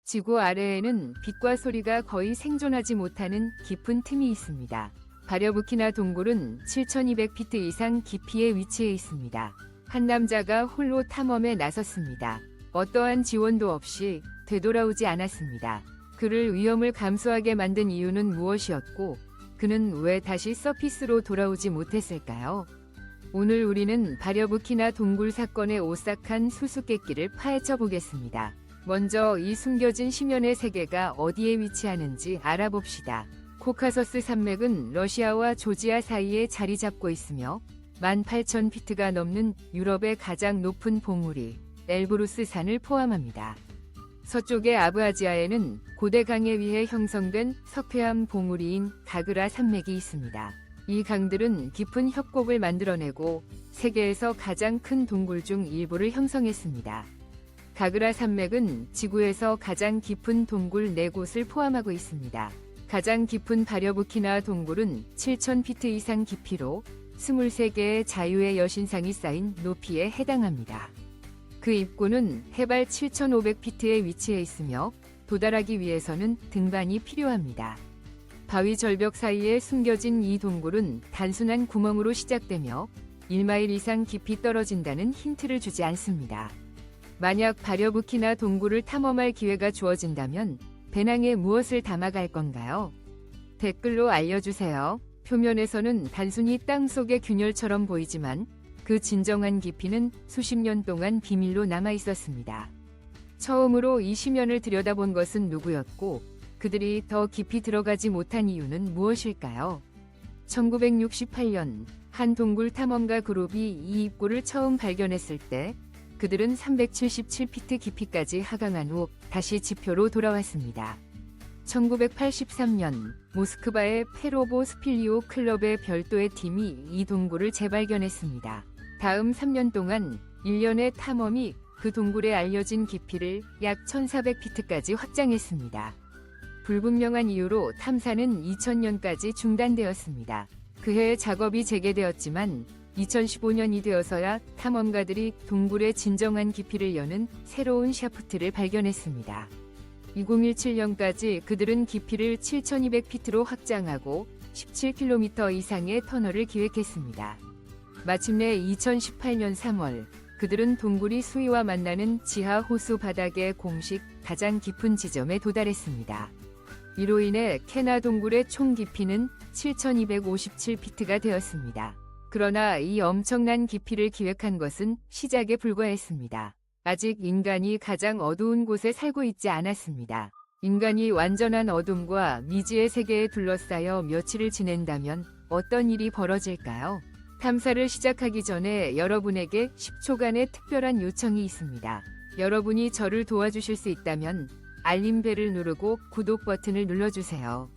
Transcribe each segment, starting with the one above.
지구 아래에는 빛과 소리가 거의 생존하지 못하는 깊은 틈이 있습니다. 바려부키나 동굴은 7,200피트 이상 깊이에 위치해 있습니다. 한 남자가 홀로 탐험에 나섰습니다. 어떠한 지원도 없이 되돌아오지 않았습니다. 그를 위험을 감수하게 만든 이유는 무엇이었고, 그는 왜 다시 서피스로 돌아오지 못했을까요? 오늘 우리는 바려부키나 동굴 사건의 오싹한 수수께끼를 파헤쳐 보겠습니다. 먼저 이 숨겨진 심연의 세계가 어디에 위치하는지 알아봅시다. 코카서스 산맥은 러시아와 조지아 사이에 자리 잡고 있으며 18,000피트가 넘는 유럽의 가장 높은 봉우리 엘브루스 산을 포함합니다. 서쪽의 아브하지아에는 고대 강에 의해 형성된 석회암 봉우리인 가그라 산맥이 있습니다. 이 강들은 깊은 협곡을 만들어내고 세계에서 가장 큰 동굴 중 일부를 형성했습니다. 가그라 산맥은 지구에서 가장 깊은 동굴 4곳을 포함하고 있습니다. 가장 깊은 바려부키나 동굴은 7,000피트 이상 깊이로 23개의 자유의 여신상이 쌓인 높이에 해당합니다. 그 입구는 해발 7,500피트에 위치해 있으며 도달하기 위해서는 등반이 필요합니다. 바위 절벽 사이에 숨겨진 이 동굴은 단순한 구멍으로 시작되며 1마일 이상 깊이 떨어진다는 힌트를 주지 않습니다. 만약 바려부키나 동굴을 탐험할 기회가 주어진다면 배낭에 무엇을 담아갈 건가요? 댓글로 알려주세요. 표면에서는 단순히 땅속의 균열처럼 보이지만 그 진정한 깊이는 수십 년 동안 비밀로 남아 있었습니다. 처음으로 이 심연을 들여다본 것은 누구였고 그들이 더 깊이 들어가지 못한 이유는 무엇일까요? 1968년 한 동굴 탐험가 그룹이 이 입구를 처음 발견했을 때 그들은 377피트 깊이까지 하강한 후 다시 지표로 돌아왔습니다. 1983년 모스크바의 페로보 스필리오 클럽의 별도의 팀이 이 동굴을 재발견했습니다. 다음 3년 동안 1년의 탐험이 그 동굴의 알려진 깊이를 약 1,400피트까지 확장했습니다. 불분명한 이유로 탐사는 2000년까지 중단되었습니다. 그해 작업이 재개되었지만 2015년이 되어서야 탐험가들이 동굴의 진정한 깊이를 여는 새로운 샤프트를 발견했습니다. 2017년까지 그들은 깊이를 7,200피트로 확장하고 17km 이상의 터널을 기획했습니다. 마침내 2018년 3월, 그들은 동굴이 수위와 만나는 지하 호수 바닥의 공식 가장 깊은 지점에 도달했습니다. 이로 인해 케나 동굴의 총 깊이는 7,257피트가 되었습니다. 그러나 이 엄청난 깊이를 기획한 것은 시작에 불과했습니다. 아직 인간이 가장 어두운 곳에 살고 있지 않았습니다. 인간이 완전한 어둠과 미지의 세계에 둘러싸여 며칠을 지낸다면 어떤 일이 벌어질까요? 탐사를 시작하기 전에 여러분에게 10초간의 특별한 요청이 있습니다. 여러분이 저를 도와주실 수 있다면 알림벨을 누르고 구독 버튼을 눌러주세요.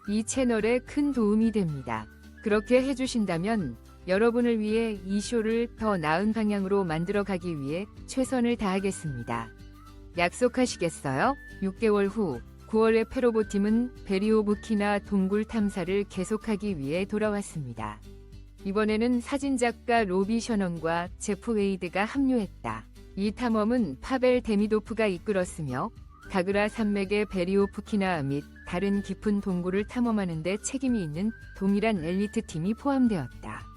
이 채널에 큰 도움이 됩니다. 그렇게 해주신다면 여러분을 위해 이 쇼를 더 나은 방향으로 만들어가기 위해 최선을 다하겠습니다. 약속하시겠어요? 6개월 후 9월에 페로보팀은 베리오부키나 동굴 탐사를 계속하기 위해 돌아왔습니다. 이번에는 사진작가 로비 셔넌과 제프 웨이드가 합류했다. 이 탐험은 파벨 데미도프가 이끌었으며 가그라 산맥의 베리오프키나 및 다른 깊은 동굴을 탐험하는 데 책임이 있는 동일한 엘리트 팀이 포함되었다.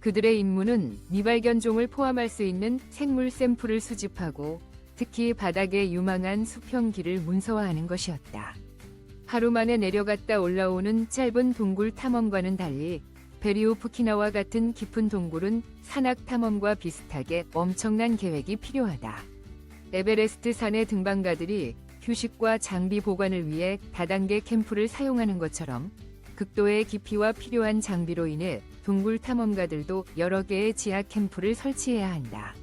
그들의 임무는 미발견종을 포함할 수 있는 생물 샘플을 수집하고 특히 바닥에 유망한 수평기를 문서화하는 것이었다. 하루 만에 내려갔다 올라오는 짧은 동굴 탐험과는 달리 베리오프키나와 같은 깊은 동굴은 산악 탐험과 비슷하게 엄청난 계획이 필요하다. 에베레스트 산의 등반가들이 휴식과 장비 보관을 위해 다단계 캠프를 사용하는 것처럼 극도의 깊이와 필요한 장비로 인해 동굴 탐험가들도 여러 개의 지하 캠프를 설치해야 한다.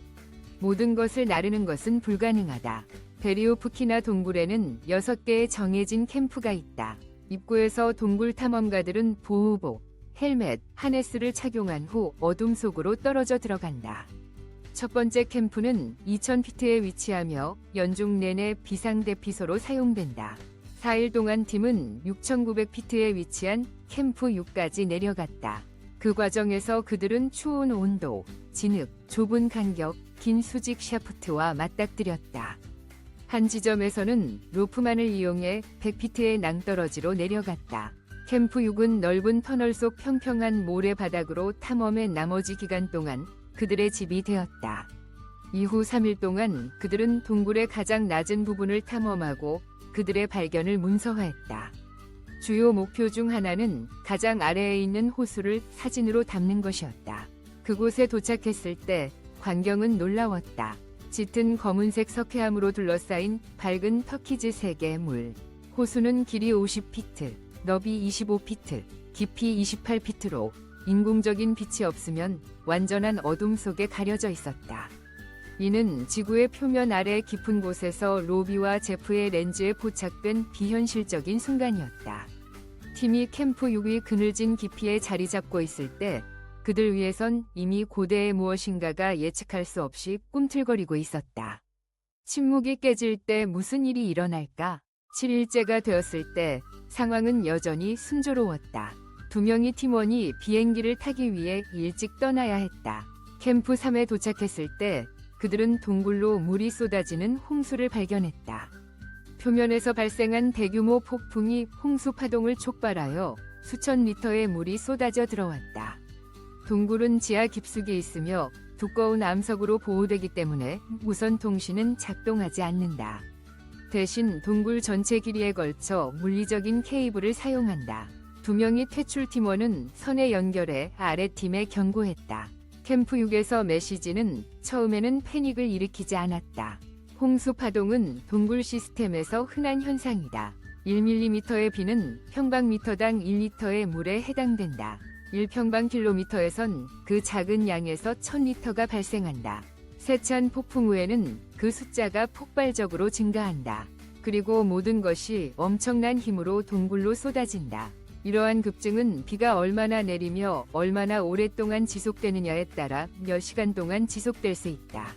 모든 것을 나르는 것은 불가능하다. 베리오프키나 동굴에는 6개의 정해진 캠프가 있다. 입구에서 동굴 탐험가들은 보호복, 헬멧, 하네스를 착용한 후 어둠 속으로 떨어져 들어간다. 첫 번째 캠프는 2,000피트에 위치하며 연중 내내 비상대피소로 사용된다. 4일 동안 팀은 6,900피트에 위치한 캠프 6까지 내려갔다. 그 과정에서 그들은 추운 온도, 진흙, 좁은 간격, 긴 수직 샤프트와 맞닥뜨렸다. 한 지점에서는 로프만을 이용해 100피트의 낭떠러지로 내려갔다. 캠프 6은 넓은 터널 속 평평한 모래바닥으로 탐험의 나머지 기간 동안 그들의 집이 되었다. 이후 3일 동안 그들은 동굴의 가장 낮은 부분을 탐험하고 그들의 발견을 문서화했다. 주요 목표 중 하나는 가장 아래에 있는 호수를 사진으로 담는 것이었다. 그곳에 도착했을 때 광경은 놀라웠다. 짙은 검은색 석회암으로 둘러싸인 밝은 터키즈색의 물. 호수는 길이 50피트, 너비 25피트, 깊이 28피트로 인공적인 빛이 없으면 완전한 어둠 속에 가려져 있었다. 이는 지구의 표면 아래 깊은 곳에서 로비와 제프의 렌즈에 포착된 비현실적인 순간이었다. 팀이 캠프 6의 그늘진 깊이에 자리 잡고 있을 때 그들 위에선 이미 고대의 무엇인가가 예측할 수 없이 꿈틀거리고 있었다. 침묵이 깨질 때 무슨 일이 일어날까? 7일째가 되었을 때 상황은 여전히 순조로웠다. 2명의 팀원이 비행기를 타기 위해 일찍 떠나야 했다. 캠프 3에 도착했을 때 그들은 동굴로 물이 쏟아지는 홍수를 발견했다. 표면에서 발생한 대규모 폭풍이 홍수 파동을 촉발하여 수천 리터의 물이 쏟아져 들어왔다. 동굴은 지하 깊숙이 있으며 두꺼운 암석으로 보호되기 때문에 무선 통신은 작동하지 않는다. 대신 동굴 전체 길이에 걸쳐 물리적인 케이블을 사용한다. 2명의 퇴출 팀원은 선에 연결해 아래팀에 경고했다. 캠프 6에서 메시지는 처음에는 패닉을 일으키지 않았다. 홍수 파동은 동굴 시스템에서 흔한 현상이다. 1mm의 비는 평방미터당 1리터의 물에 해당된다. 1평방킬로미터에선 그 작은 양에서 1000리터가 발생한다. 세찬 폭풍 후에는 그 숫자가 폭발적으로 증가한다. 그리고 모든 것이 엄청난 힘으로 동굴로 쏟아진다. 이러한 급증은 비가 얼마나 내리며 얼마나 오랫동안 지속되느냐에 따라 몇 시간 동안 지속될 수 있다.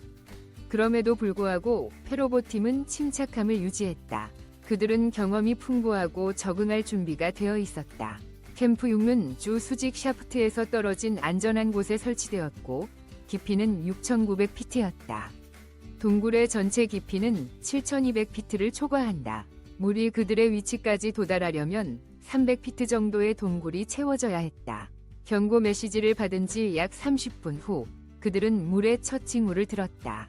그럼에도 불구하고 페로보팀은 침착함을 유지했다. 그들은 경험이 풍부하고 적응할 준비가 되어 있었다. 캠프 6은 주 수직 샤프트에서 떨어진 안전한 곳에 설치되었고 깊이는 6,900피트였다. 동굴의 전체 깊이는 7,200피트를 초과한다. 물이 그들의 위치까지 도달하려면 300피트 정도의 동굴이 채워져야 했다. 경고 메시지를 받은 지 약 30분 후 그들은 물의 첫 징후를 들었다.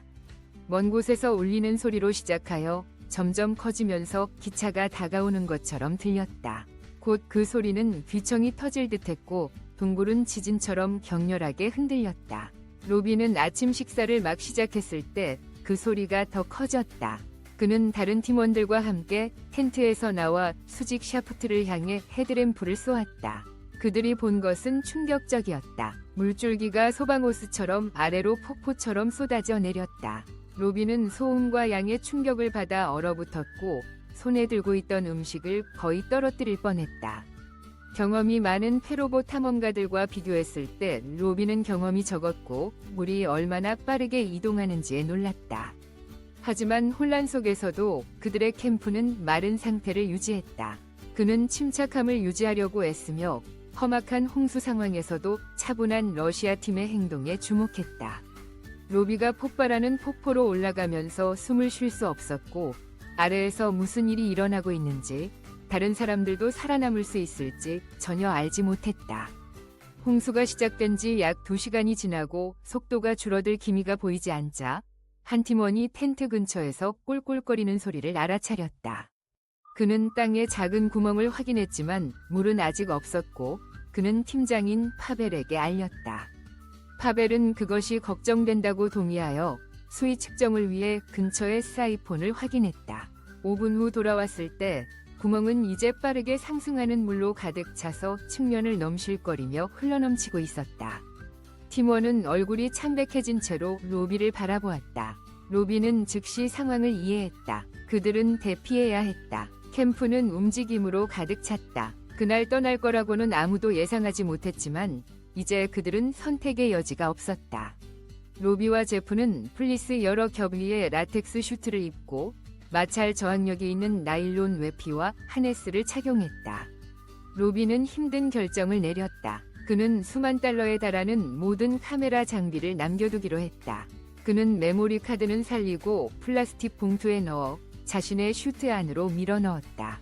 먼 곳에서 울리는 소리로 시작하여 점점 커지면서 기차가 다가오는 것처럼 들렸다. 곧 그 소리는 귀청이 터질 듯했고 동굴은 지진처럼 격렬하게 흔들렸다. 로비는 아침 식사를 막 시작했을 때 그 소리가 더 커졌다. 그는 다른 팀원들과 함께 텐트에서 나와 수직 샤프트를 향해 헤드램프를 쏘았다. 그들이 본 것은 충격적이었다. 물줄기가 소방호스처럼 아래로 폭포처럼 쏟아져 내렸다. 로비는 소음과 양의 충격을 받아 얼어붙었고 손에 들고 있던 음식을 거의 떨어뜨릴 뻔했다. 경험이 많은 페로보 탐험가들과 비교했을 때 로비는 경험이 적었고 물이 얼마나 빠르게 이동하는지에 놀랐다. 하지만 혼란 속에서도 그들의 캠프는 마른 상태를 유지했다. 그는 침착함을 유지하려고 애쓰며 험악한 홍수 상황에서도 차분한 러시아 팀의 행동에 주목했다. 로비가 폭발하는 폭포로 올라가면서 숨을 쉴 수 없었고 아래에서 무슨 일이 일어나고 있는지 다른 사람들도 살아남을 수 있을지 전혀 알지 못했다. 홍수가 시작된 지 약 2시간이 지나고 속도가 줄어들 기미가 보이지 않자 한 팀원이 텐트 근처에서 꼴꼴거리는 소리를 알아차렸다. 그는 땅에 작은 구멍을 확인했지만 물은 아직 없었고 그는 팀장인 파벨에게 알렸다. 파벨은 그것이 걱정된다고 동의하여 수위 측정을 위해 근처의 사이폰을 확인했다. 5분 후 돌아왔을 때 구멍은 이제 빠르게 상승하는 물로 가득 차서 측면을 넘실거리며 흘러넘치고 있었다. 팀원은 얼굴이 창백해진 채로 로비를 바라보았다. 로비는 즉시 상황을 이해했다. 그들은 대피해야 했다. 캠프는 움직임으로 가득 찼다. 그날 떠날 거라고는 아무도 예상하지 못했지만 이제 그들은 선택의 여지가 없었다. 로비와 제프는 플리스 여러 겹 위에 라텍스 슈트를 입고 마찰 저항력이 있는 나일론 외피와 하네스를 착용했다. 로비는 힘든 결정을 내렸다. 그는 수만 달러에 달하는 모든 카메라 장비를 남겨두기로 했다. 그는 메모리 카드는 살리고 플라스틱 봉투에 넣어 자신의 슈트 안으로 밀어넣었다.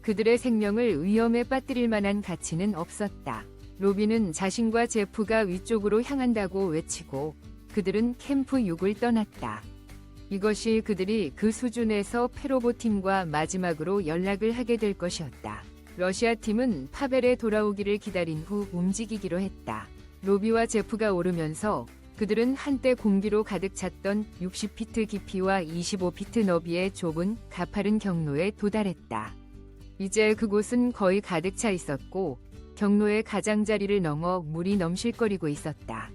그들의 생명을 위험에 빠뜨릴 만한 가치는 없었다. 로비는 자신과 제프가 위쪽으로 향한다고 외치고 그들은 캠프 6을 떠났다. 이것이 그들이 그 수준에서 페로보 팀과 마지막으로 연락을 하게 될 것이었다. 러시아 팀은 파벨의 돌아오기를 기다린 후 움직이기로 했다. 로비와 제프가 오르면서 그들은 한때 공기로 가득 찼던 60피트 깊이와 25피트 너비의 좁은 가파른 경로에 도달했다. 이제 그곳은 거의 가득 차 있었고 경로의 가장자리를 넘어 물이 넘실거리고 있었다.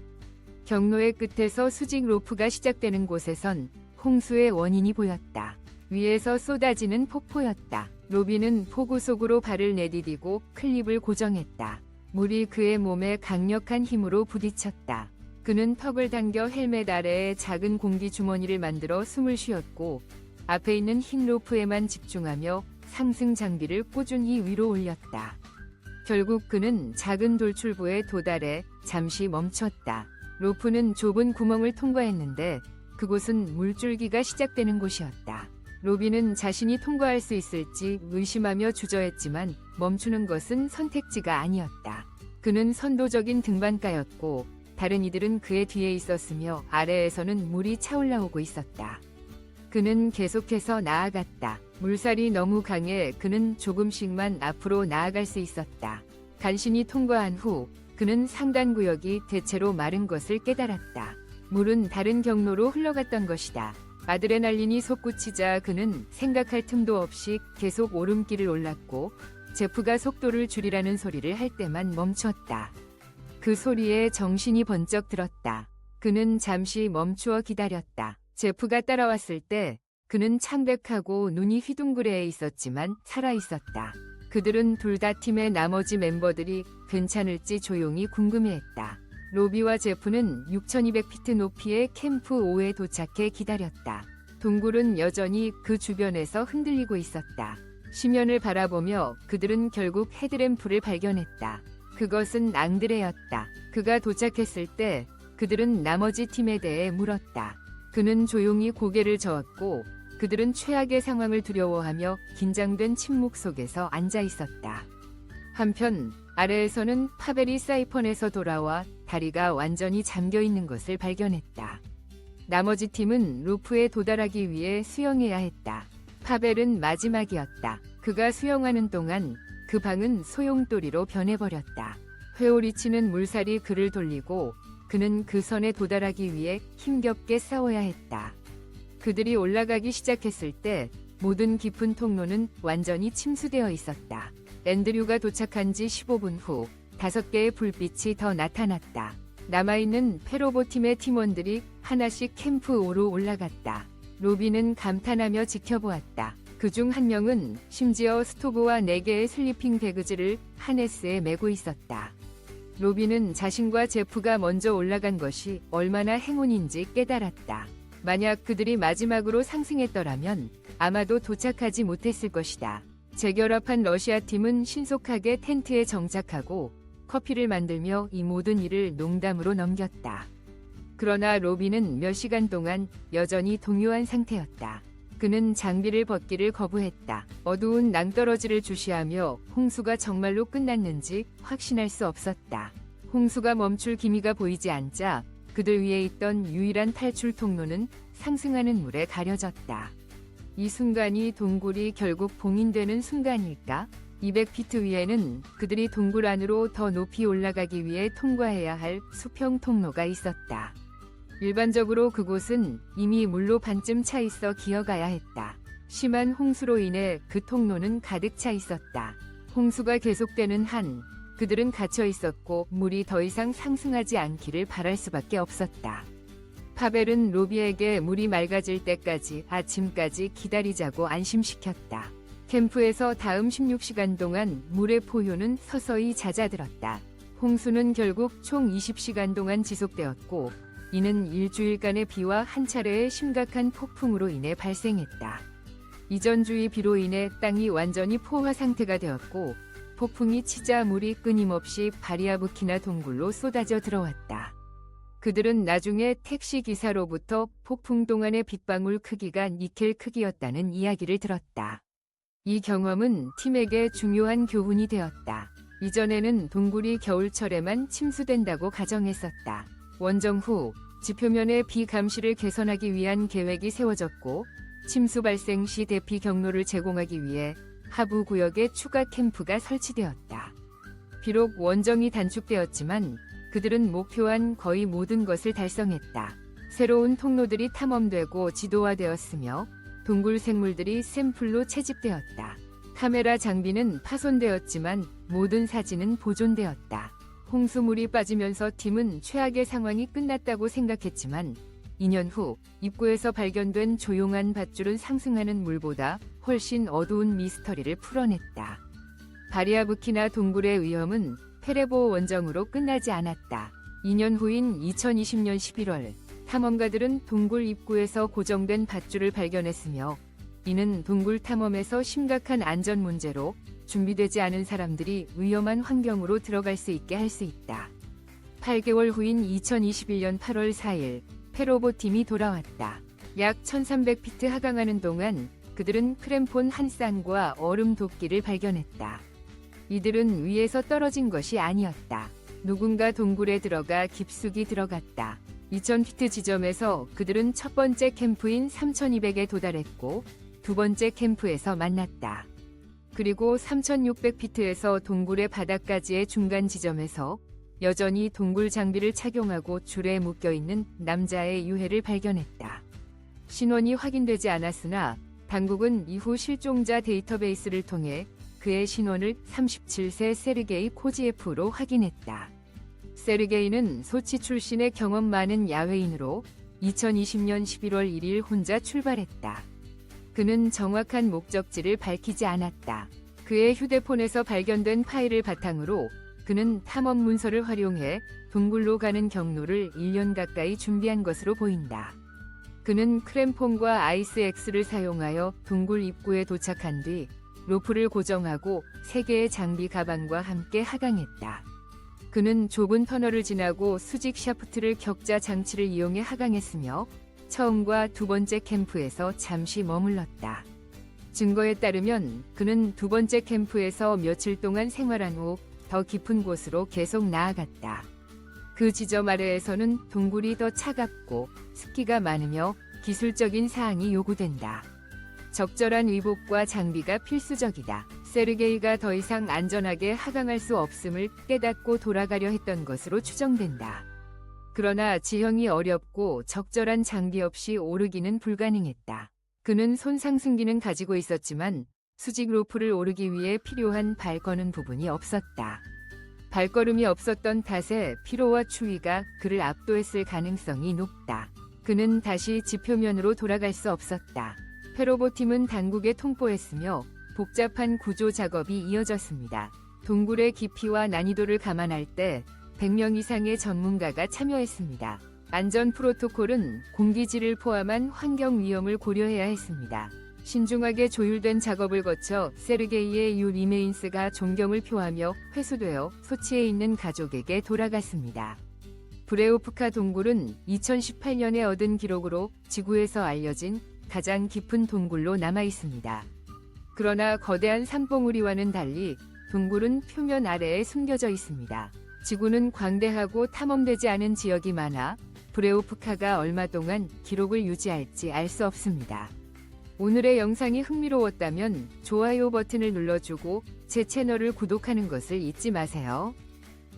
경로의 끝에서 수직 로프가 시작되는 곳에선 홍수의 원인이 보였다. 위에서 쏟아지는 폭포였다. 로비는 폭우 속으로 발을 내디디고 클립을 고정했다. 물이 그의 몸에 강력한 힘으로 부딪혔다. 그는 턱을 당겨 헬멧 아래에 작은 공기 주머니를 만들어 숨을 쉬었고 앞에 있는 흰 로프에만 집중하며 상승 장비를 꾸준히 위로 올렸다. 결국 그는 작은 돌출부에 도달해 잠시 멈췄다. 로프는 좁은 구멍을 통과했는데 그곳은 물줄기가 시작되는 곳이었다. 로비는 자신이 통과할 수 있을지 의심하며 주저했지만 멈추는 것은 선택지가 아니었다. 그는 선도적인 등반가였고 다른 이들은 그의 뒤에 있었으며 아래에서는 물이 차올라오고 있었다. 그는 계속해서 나아갔다. 물살이 너무 강해 그는 조금씩만 앞으로 나아갈 수 있었다. 간신히 통과한 후 그는 상단 구역이 대체로 마른 것을 깨달았다. 물은 다른 경로로 흘러갔던 것이다. 아드레날린이 솟구치자 그는 생각할 틈도 없이 계속 오름길을 올랐고 제프가 속도를 줄이라는 소리를 할 때만 멈췄다. 그 소리에 정신이 번쩍 들었다. 그는 잠시 멈추어 기다렸다. 제프가 따라왔을 때 그는 창백하고 눈이 휘둥그레 있었지만 살아있었다. 그들은 둘 다 팀의 나머지 멤버들이 괜찮을지 조용히 궁금해했다. 로비와 제프는 6200피트 높이의 캠프 5에 도착해 기다렸다. 동굴은 여전히 그 주변에서 흔들리고 있었다. 심연을 바라보며 그들은 결국 헤드램프를 발견했다. 그것은 앙드레였다. 그가 도착했을 때 그들은 나머지 팀에 대해 물었다. 그는 조용히 고개를 저었고 그들은 최악의 상황을 두려워하며 긴장된 침묵 속에서 앉아 있었다. 한편 아래에서는 파벨이 사이펀에서 돌아와 다리가 완전히 잠겨 있는 것을 발견했다. 나머지 팀은 루프에 도달하기 위해 수영해야 했다. 파벨은 마지막이었다. 그가 수영하는 동안 그 방은 소용돌이로 변해버렸다. 회오리치는 물살이 그를 돌리고 그는 그 선에 도달하기 위해 힘겹게 싸워야 했다. 그들이 올라가기 시작했을 때 모든 깊은 통로는 완전히 침수되어 있었다. 앤드류가 도착한 지 15분 후 5개의 불빛이 더 나타났다. 남아있는 페로보 팀의 팀원들이 하나씩 캠프 5로 올라갔다. 로비는 감탄하며 지켜보았다. 그중 한 명은 심지어 스토브와 4개의 슬리핑 배그즈를 하네스에 메고 있었다. 로비는 자신과 제프가 먼저 올라간 것이 얼마나 행운인지 깨달았다. 만약 그들이 마지막으로 상승했더라면 아마도 도착하지 못했을 것이다. 재결합한 러시아 팀은 신속하게 텐트에 정착하고 커피를 만들며 이 모든 일을 농담으로 넘겼다. 그러나 로비는 몇 시간 동안 여전히 동요한 상태였다. 그는 장비를 벗기를 거부했다. 어두운 낭떠러지를 주시하며 홍수가 정말로 끝났는지 확신할 수 없었다. 홍수가 멈출 기미가 보이지 않자 그들 위에 있던 유일한 탈출 통로는 상승하는 물에 가려졌다. 이 순간이 동굴이 결국 봉인되는 순간일까? 200피트 위에는 그들이 동굴 안으로 더 높이 올라가기 위해 통과해야 할 수평 통로가 있었다. 일반적으로 그곳은 이미 물로 반쯤 차 있어 기어가야 했다. 심한 홍수로 인해 그 통로는 가득 차 있었다. 홍수가 계속되는 한 그들은 갇혀 있었고 물이 더 이상 상승하지 않기를 바랄 수밖에 없었다. 파벨은 로비에게 물이 맑아질 때까지 아침까지 기다리자고 안심시켰다. 캠프에서 다음 16시간 동안 물의 포효는 서서히 잦아들었다. 홍수는 결국 총 20시간 동안 지속되었고 이는 일주일간의 비와 한 차례의 심각한 폭풍으로 인해 발생했다. 이전주의 비로 인해 땅이 완전히 포화 상태가 되었고 폭풍이 치자 물이 끊임없이 바리아부키나 동굴로 쏟아져 들어왔다. 그들은 나중에 택시 기사로부터 폭풍 동안의 빗방울 크기가 니켈 크기였다는 이야기를 들었다. 이 경험은 팀에게 중요한 교훈이 되었다. 이전에는 동굴이 겨울철에만 침수된다고 가정했었다. 원정 후 지표면의 비 감시를 개선하기 위한 계획이 세워졌고, 침수 발생 시 대피 경로를 제공하기 위해 하부 구역에 추가 캠프가 설치되었다. 비록 원정이 단축되었지만 그들은 목표한 거의 모든 것을 달성했다. 새로운 통로들이 탐험되고 지도화되었으며 동굴 생물들이 샘플로 채집되었다. 카메라 장비는 파손되었지만 모든 사진은 보존되었다. 홍수물이 빠지면서 팀은 최악의 상황이 끝났다고 생각했지만 2년 후 입구에서 발견된 조용한 밧줄은 상승하는 물보다 훨씬 어두운 미스터리를 풀어냈다. 바리아부키나 동굴의 위험은 페레보 원정으로 끝나지 않았다. 2년 후인 2020년 11월, 탐험가들은 동굴 입구에서 고정된 밧줄을 발견했으며, 이는 동굴 탐험에서 심각한 안전 문제로 준비되지 않은 사람들이 위험한 환경으로 들어갈 수 있게 할 수 있다. 8개월 후인 2021년 8월 4일, 페로보 팀이 돌아왔다. 약 1300피트 하강하는 동안 그들은 크램폰 한 쌍과 얼음 도끼를 발견했다. 이들은 위에서 떨어진 것이 아니었다. 누군가 동굴에 들어가 깊숙이 들어갔다. 2000피트 지점에서 그들은 첫 번째 캠프인 3200에 도달했고, 두 번째 캠프에서 만났다. 그리고 3600피트에서 동굴의 바닥까지의 중간 지점에서 여전히 동굴 장비를 착용하고 줄에 묶여있는 남자의 유해를 발견했다. 신원이 확인되지 않았으나 당국은 이후 실종자 데이터베이스를 통해 그의 신원을 37세 세르게이 코지예프로 확인했다. 세르게이는 소치 출신의 경험 많은 야외인으로 2020년 11월 1일 혼자 출발했다. 그는 정확한 목적지를 밝히지 않았다. 그의 휴대폰에서 발견된 파일을 바탕으로 그는 탐험 문서를 활용해 동굴로 가는 경로를 1년 가까이 준비한 것으로 보인다. 그는 크램폰과 아이스엑스를 사용하여 동굴 입구에 도착한 뒤 로프를 고정하고 3개의 장비 가방과 함께 하강했다. 그는 좁은 터널을 지나고 수직 샤프트를 격자 장치를 이용해 하강했으며 처음과 두 번째 캠프에서 잠시 머물렀다. 증거에 따르면 그는 두 번째 캠프에서 며칠 동안 생활한 후 더 깊은 곳으로 계속 나아갔다. 그 지점 아래에서는 동굴이 더 차갑고 습기가 많으며 기술적인 사항이 요구된다. 적절한 의복과 장비가 필수적이다. 세르게이가 더 이상 안전하게 하강할 수 없음을 깨닫고 돌아가려 했던 것으로 추정된다. 그러나 지형이 어렵고 적절한 장비 없이 오르기는 불가능했다. 그는 손상승기는 가지고 있었지만 수직 로프를 오르기 위해 필요한 발거는 부분이 없었다. 발걸음이 없었던 탓에 피로와 추위가 그를 압도했을 가능성이 높다. 그는 다시 지표면으로 돌아갈 수 없었다. 페로보 팀은 당국에 통보했으며 복잡한 구조 작업이 이어졌습니다. 동굴의 깊이와 난이도를 감안할 때 100명 이상의 전문가가 참여했습니다. 안전 프로토콜은 공기질을 포함한 환경 위험을 고려해야 했습니다. 신중하게 조율된 작업을 거쳐 세르게이의 유 리메인스가 존경을 표하며 회수되어 소치에 있는 가족에게 돌아갔습니다. 브레오프카 동굴은 2018년에 얻은 기록으로 지구에서 알려진 가장 깊은 동굴로 남아 있습니다. 그러나 거대한 산봉우리와는 달리 동굴은 표면 아래에 숨겨져 있습니다. 지구는 광대하고 탐험되지 않은 지역이 많아 브레오프카가 얼마 동안 기록을 유지할지 알 수 없습니다. 오늘의 영상이 흥미로웠다면 좋아요 버튼을 눌러주고 제 채널을 구독하는 것을 잊지 마세요.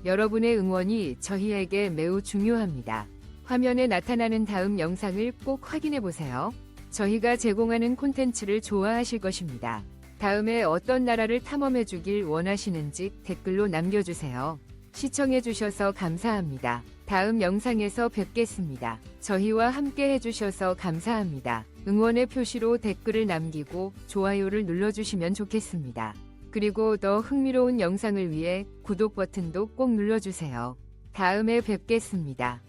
여러분의 응원이 저희에게 매우 중요합니다. 화면에 나타나는 다음 영상을 꼭 확인해 보세요. 저희가 제공하는 콘텐츠를 좋아하실 것입니다. 다음에 어떤 나라를 탐험해 주길 원하시는지 댓글로 남겨주세요. 시청해 주셔서 감사합니다. 다음 영상에서 뵙겠습니다. 저희와 함께 해주셔서 감사합니다. 응원의 표시로 댓글을 남기고 좋아요를 눌러주시면 좋겠습니다. 그리고 더 흥미로운 영상을 위해 구독 버튼도 꼭 눌러주세요. 다음에 뵙겠습니다.